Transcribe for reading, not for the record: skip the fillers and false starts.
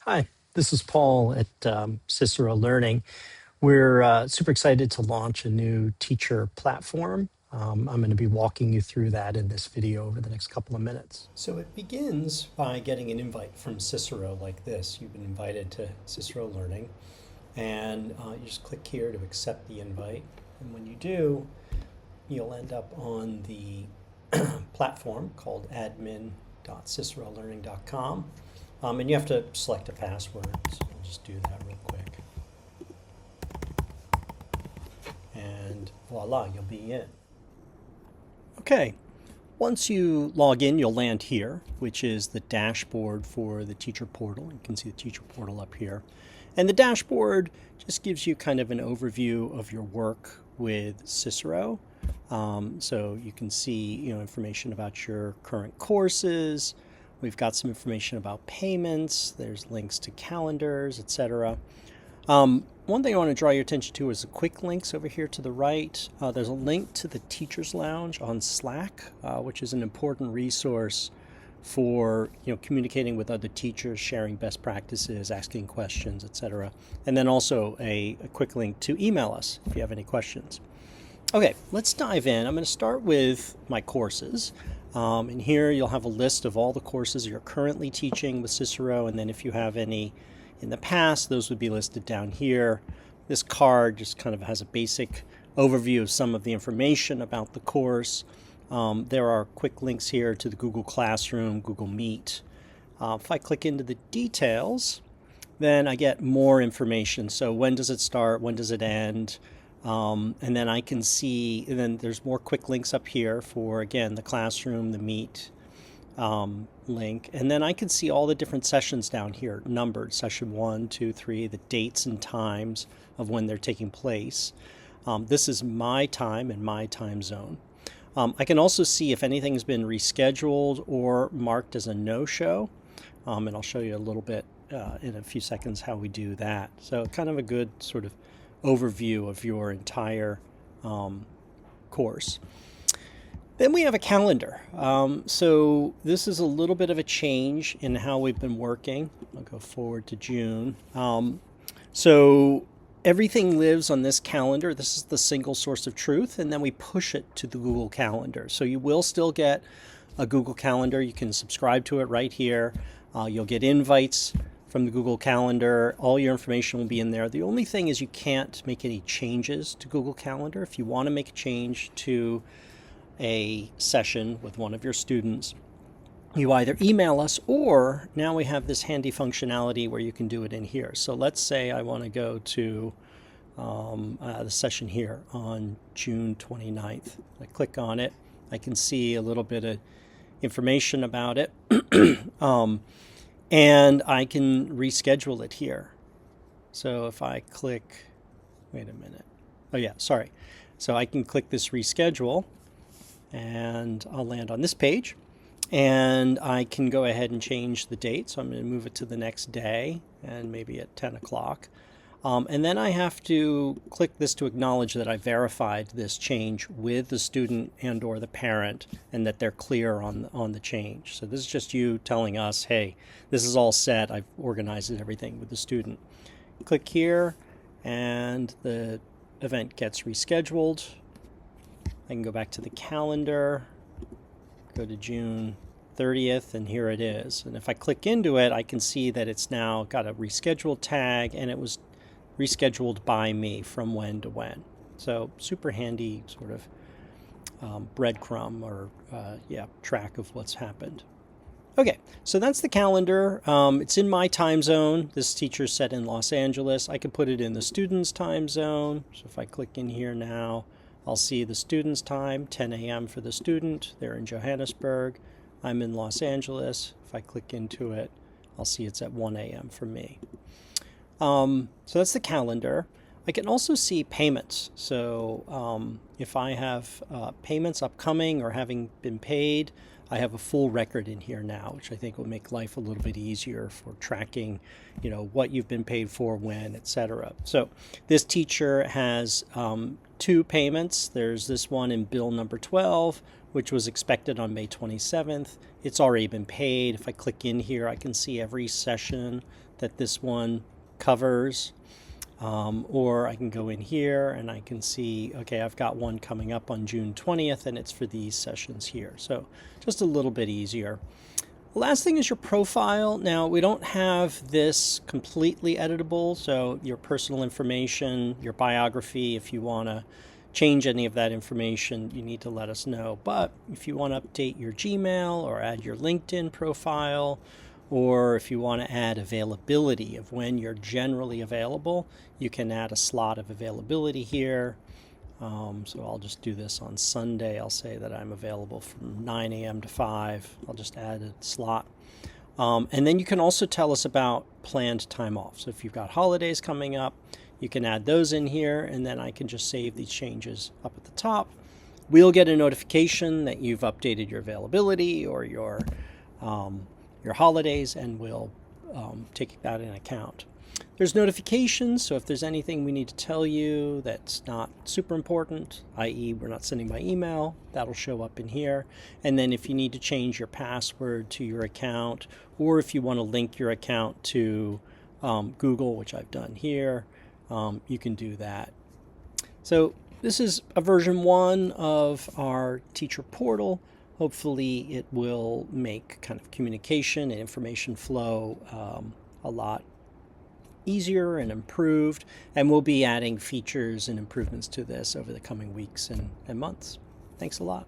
Hi, this is Paul at Cicero Learning. We're super excited to launch a new teacher platform. I'm going to be walking you through that in this video over the next couple of minutes. So it begins by getting an invite from Cicero like this. You've been invited to Cicero Learning, and you just click here to accept the invite. And when you do, you'll end up on the platform called admin.cicerolearning.com. And you have to select a password, so I'll just do that real quick. And voila, you'll be in. Okay, once you log in, you'll land here, which is the dashboard for the teacher portal. You can see the teacher portal up here. And the dashboard just gives you kind of an overview of your work with Cicero. So you can see, information about your current courses. We've got some information about payments. There's links to calendars, etc. One thing I want to draw your attention to is the quick links over here to the right. There's a link to the Teachers Lounge on Slack, which is an important resource for communicating with other teachers, sharing best practices, asking questions, etc. And then also a quick link to email us if you have any questions. Okay, let's dive in. I'm going to start with my courses. And here you'll have a list of all the courses you're currently teaching with Cicero, and then if you have any in the past, those would be listed down here. This card just kind of has a basic overview of some of the information about the course. There are quick links here to the Google Classroom, Google Meet. If I click into the details, then I get more information. So when does it start? When does it end? And then I can see, and then there's more quick links up here for, again, the classroom, the Meet link. And then I can see all the different sessions down here, numbered, session 1, 2, 3, the dates and times of when they're taking place. This is my time and my time zone. I can also see if anything's been rescheduled or marked as a no-show. And I'll show you a little bit in a few seconds how we do that. So kind of a good sort of overview of your entire course. Then we have a calendar. So this is a little bit of a change in how we've been working. I'll go forward to June. So everything lives on this calendar. This is the single source of truth, and then we push it to the Google Calendar. So you will still get a Google Calendar. You can subscribe to it right here. You'll get invites from the Google Calendar. All your information will be in there. The only thing is you can't make any changes to Google Calendar. If you want to make a change to a session with one of your students, you either email us, or now we have this handy functionality where you can do it in here. So let's say I want to go to the session here on June 29th. I click on it. I can see a little bit of information about it. And I can reschedule it here. So if I click, wait a minute. Oh yeah, sorry. So I can click this reschedule and I'll land on this page, and I can go ahead and change the date. So I'm going to move it to the next day and maybe at 10 o'clock. And then I have to click this to acknowledge that I verified this change with the student and or the parent, and that they're clear on the change. So this is just you telling us, hey, this is all set. I've organized everything with the student. Click here and the event gets rescheduled. I can go back to the calendar, go to June 30th, and here it is. And if I click into it, I can see that it's now got a rescheduled tag, and it was rescheduled by me from when to when. So super handy sort of breadcrumb or track of what's happened. Okay, so that's the calendar. It's in my time zone. This teacher's set in Los Angeles. I can put it in the student's time zone. So if I click in here now, I'll see the student's time, 10 a.m. for the student. They're in Johannesburg. I'm in Los Angeles. If I click into it, I'll see it's at 1 a.m. for me. So that's the calendar. I can also see payments. So if I have payments upcoming or having been paid, I have a full record in here now, which I think will make life a little bit easier for tracking, what you've been paid for, when, etc. So this teacher has 2 payments. There's this one in bill number 12, which was expected on May 27th. It's already been paid. If I click in here, I can see every session that this one covers. Or I can go in here and I can see, okay, I've got one coming up on June 20th and it's for these sessions here. So just a little bit easier. The last thing is your profile. Now, we don't have this completely editable, so your personal information, your biography, if you want to change any of that information, you need to let us know. But if you want to update your Gmail or add your LinkedIn profile, or if you want to add availability of when you're generally available, you can add a slot of availability here. So I'll just do this on Sunday. I'll say that I'm available from 9 a.m. to 5. I'll just add a slot. And then you can also tell us about planned time off. So if you've got holidays coming up, you can add those in here, and then I can just save these changes up at the top. We'll get a notification that you've updated your availability or your holidays, and we'll take that into account. There's notifications, so if there's anything we need to tell you that's not super important, i.e. we're not sending by email, that'll show up in here. And then if you need to change your password to your account, or if you want to link your account to Google, which I've done here, you can do that. So this is a version 1 of our teacher portal. Hopefully it will make kind of communication and information flow a lot easier and improved, and we'll be adding features and improvements to this over the coming weeks and months. Thanks a lot.